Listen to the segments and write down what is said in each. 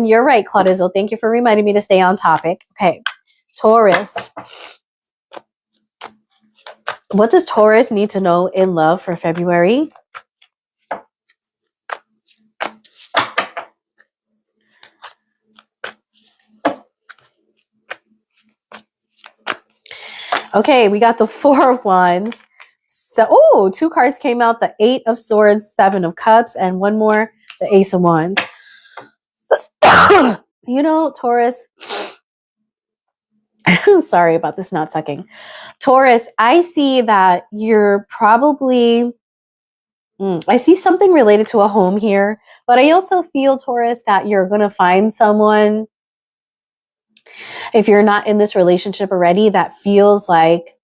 And you're right, Claudizo. Thank you for reminding me to stay on topic. Okay, Taurus. What does Taurus need to know in love for February? Okay, we got the Four of Wands. So, oh, 2 cards came out. The 8 of Swords, 7 of Cups, and one more, the Ace of Wands. You know, Taurus, sorry about this not sucking. Taurus, I see that you're probably, I see something related to a home here, but I also feel, Taurus, that you're going to find someone, if you're not in this relationship already, that feels like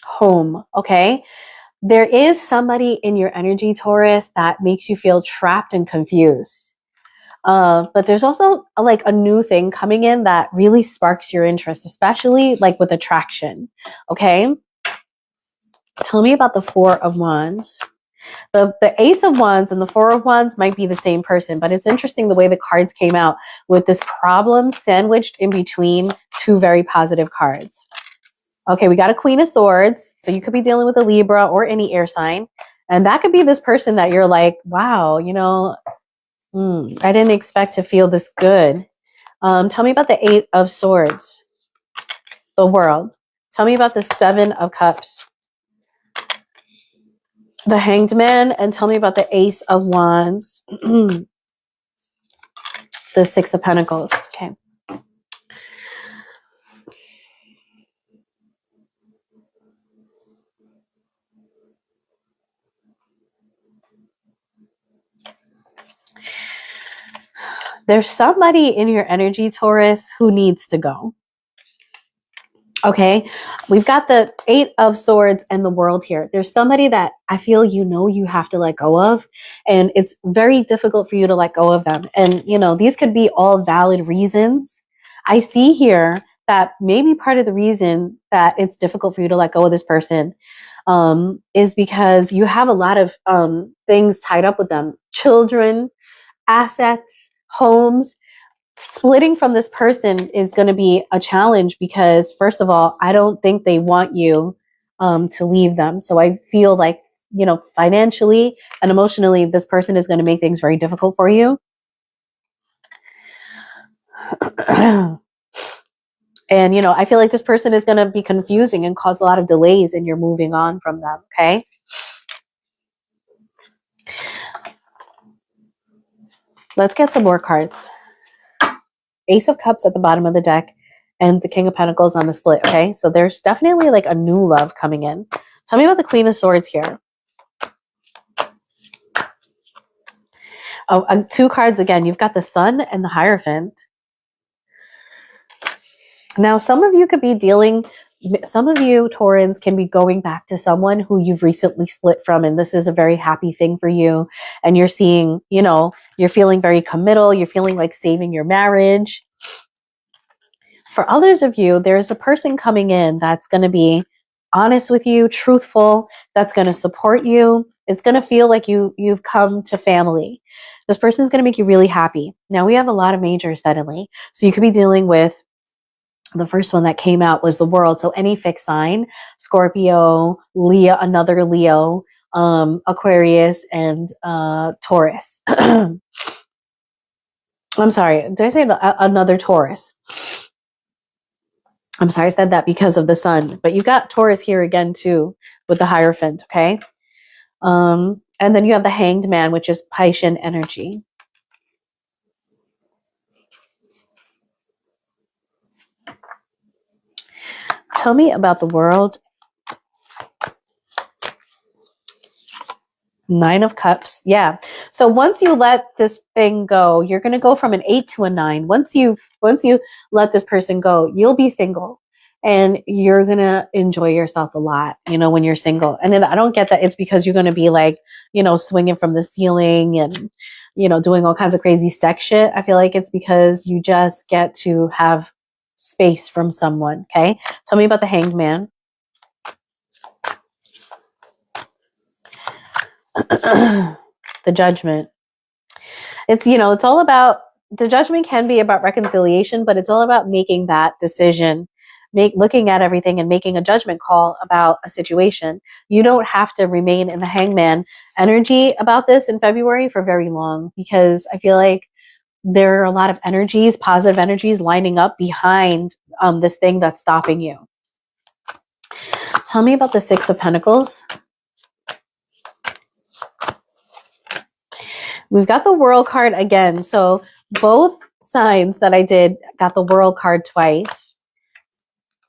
home, okay? There is somebody in your energy, Taurus, that makes you feel trapped and confused. But there's also like a new thing coming in that really sparks your interest, especially like with attraction. Okay. Tell me about the Four of Wands. The Ace of Wands and the Four of Wands might be the same person, but it's interesting the way the cards came out with this problem sandwiched in between 2 very positive cards. Okay, we got a Queen of Swords. So you could be dealing with a Libra or any air sign. And that could be this person that you're like, wow, you know, I didn't expect to feel this good. Tell me about the 8 of Swords, the World. Tell me about the 7 of Cups, the Hanged Man, and tell me about the Ace of Wands, the 6 of Pentacles. Okay. There's somebody in your energy, Taurus, who needs to go. Okay, we've got the 8 of Swords and the World here. There's somebody that I feel you have to let go of, and it's very difficult for you to let go of them. And, you know, these could be all valid reasons. I see here that maybe part of the reason that it's difficult for you to let go of this person is because you have a lot of things tied up with them. Children, assets, homes. Splitting from this person is going to be a challenge because, first of all, I don't think they want you to leave them. So I feel like, you know, financially and emotionally, this person is going to make things very difficult for you. And, you know, I feel like this person is going to be confusing and cause a lot of delays in your moving on from them. Okay. Let's get some more cards. Ace of Cups at the bottom of the deck and the King of Pentacles on the split. Okay. So there's definitely like a new love coming in. Tell me about the Queen of Swords here. Oh, 2 cards again. You've got the Sun and the Hierophant. Now, some of you, Taurans, can be going back to someone who you've recently split from, and this is a very happy thing for you. And you're seeing, you know, you're feeling very committal. You're feeling like saving your marriage. For others of you, there's a person coming in that's going to be honest with you, truthful, that's going to support you. It's going to feel like you've come to family. This person is going to make you really happy. Now, we have a lot of majors suddenly. So you could be dealing with, the first one that came out was the World. So any fixed sign, Scorpio, Leo, another Leo, Aquarius, and Taurus. I'm sorry, did I say another Taurus? I'm sorry, I said that because of the Sun. But you got Taurus here again too with the Hierophant, okay? And then you have the Hanged Man, which is Piscean energy. Tell me about the World. 9 of Cups. Yeah. So once you let this thing go, you're going to go from an 8 to a 9. Once you let this person go, you'll be single and you're going to enjoy yourself a lot, you know, when you're single. And then I don't get that it's because you're going to be like, you know, swinging from the ceiling and, you know, doing all kinds of crazy sex shit. I feel like it's because you just get to have space from someone. Okay. Tell me about the Hanged Man. The Judgment. It's, you know, it's all about the judgment can be about reconciliation, but it's all about making that decision, looking at everything and making a judgment call about a situation. You don't have to remain in the hangman energy about this in February for very long, because I feel like there are a lot of energies, positive energies lining up behind this thing that's stopping you. Tell me about the Six of Pentacles. We've got the World card again. So both signs that I did got the World card twice.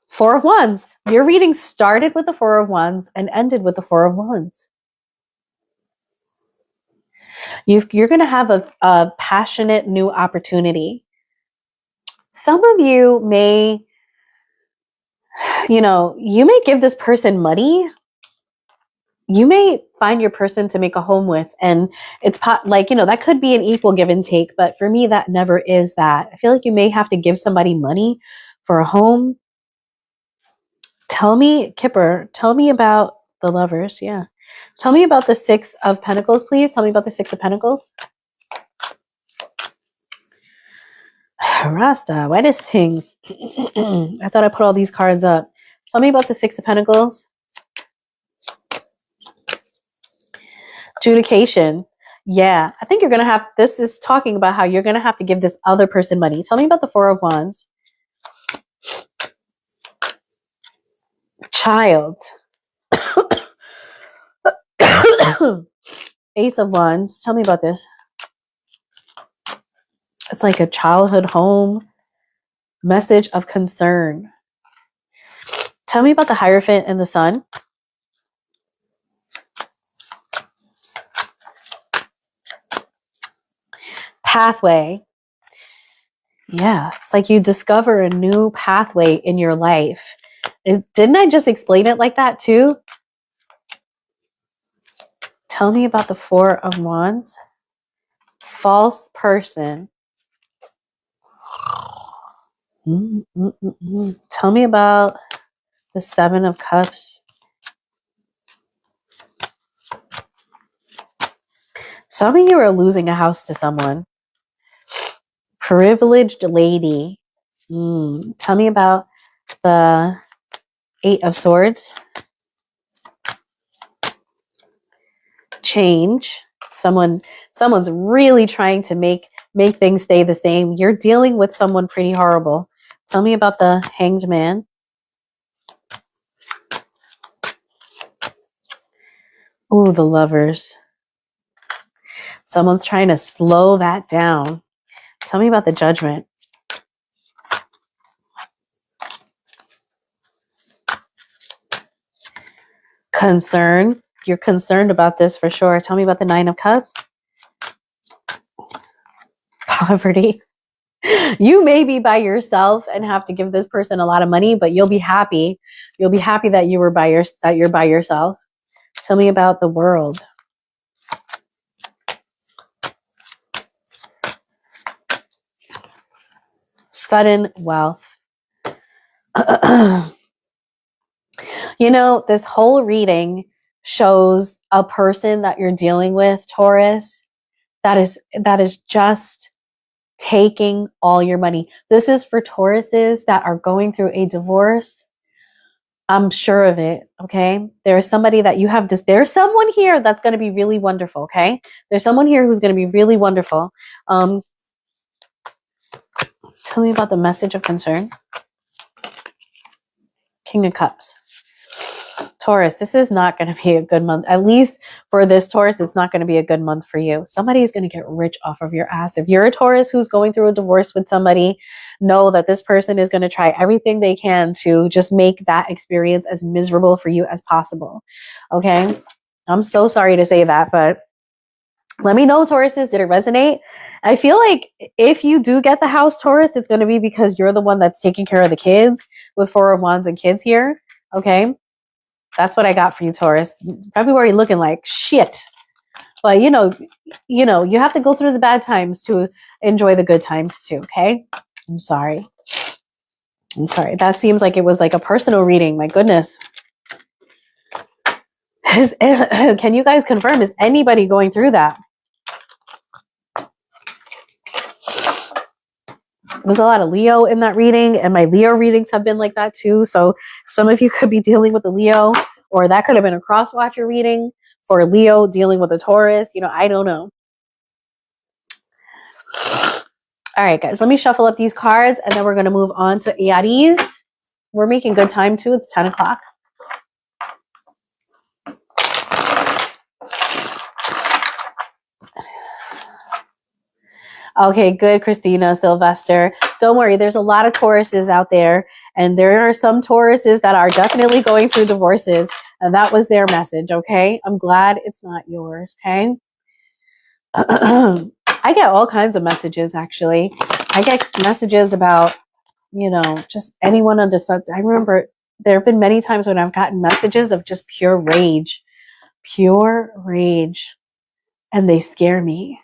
Four of Wands. Your reading started with the Four of Wands and ended with the Four of Wands. You're going to have a passionate new opportunity. Some of you may, you may give this person money. You may find your person to make a home with, and it's that could be an equal give and take, but for me, that never is that. I feel like you may have to give somebody money for a home. Tell me, Kipper, tell me about the Lovers. Yeah. Tell me about the Six of Pentacles, please. Tell me about the Six of Pentacles. Rasta, why this thing? I thought I put all these cards up. Tell me about the Six of Pentacles. Adjudication. Yeah, I think you're going to have, this is talking about how you're going to have to give this other person money. Tell me about the Four of Wands. Child. Ace of Wands. Tell me about this. It's like a childhood home. Message of concern. Tell me about the Hierophant and the Sun. Pathway. Yeah, it's like you discover a new pathway in your life. Didn't I just explain it like that too? Tell me about the Four of Wands. False person. Tell me about the Seven of Cups. Some of you are losing a house to someone. Privileged lady. Tell me about the Eight of Swords. Change. Someone's really trying to make things stay the same. You're dealing with someone pretty horrible. Tell me about the Hanged Man. Ooh, the Lovers. Someone's trying to slow that down. Tell me about the Judgment. Concern. You're concerned about this for sure. Tell me about the Nine of Cups. Poverty. You may be by yourself and have to give this person a lot of money, but you'll be happy. You'll be happy that you're by yourself. Tell me about the World. Sudden wealth. This whole reading shows a person that you're dealing with, Taurus, that is just taking all your money. This is for Tauruses that are going through a divorce. I'm sure of it, okay? There's somebody that you have this. There's someone here that's going to be really wonderful, okay? There's someone here who's going to be really wonderful. Tell me about the message of concern. King of Cups. Taurus, this is not going to be a good month. At least for this Taurus, it's not going to be a good month for you. Somebody is going to get rich off of your ass. If you're a Taurus who's going through a divorce with somebody, know that this person is going to try everything they can to just make that experience as miserable for you as possible. Okay? I'm so sorry to say that, but let me know, Tauruses, did it resonate? I feel like if you do get the house, Taurus, it's going to be because you're the one that's taking care of the kids with Four of Wands and kids here. Okay? That's what I got for you, Taurus. February looking like shit. But you have to go through the bad times to enjoy the good times too, okay? I'm sorry. That seems like it was like a personal reading. My goodness. Can you guys confirm? Is anybody going through that? was a lot of Leo in that reading, and my Leo readings have been like that too. So some of you could be dealing with a Leo, or that could have been a cross watcher reading for Leo dealing with a Taurus. You know, I don't know. All right, guys, let me shuffle up these cards, and then we're going to move on to Aries. We're making good time too. It's 10 o'clock. Okay, good, Christina, Sylvester. Don't worry, there's a lot of Tauruses out there, and there are some Tauruses that are definitely going through divorces, and that was their message, okay? I'm glad it's not yours, okay? I get all kinds of messages, actually. I get messages about, you know, just anyone under something. I remember there have been many times when I've gotten messages of just pure rage, and they scare me.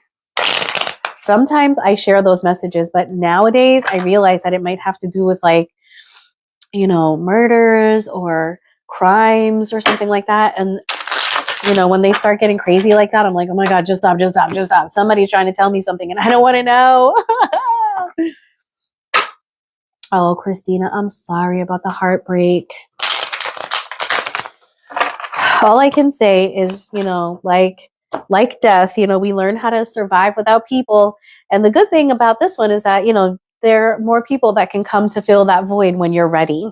Sometimes I share those messages, but nowadays I realize that it might have to do with, like, you know, murders or crimes or something like that. And, you know, when they start getting crazy like that, I'm like, oh my God, just stop, just stop, just stop. Somebody's trying to tell me something and I don't want to know. Oh, Christina, I'm sorry about the heartbreak. All I can say is, you know, like death, you know, we learn how to survive without people. And the good thing about this one is that, you know, there are more people that can come to fill that void when you're ready.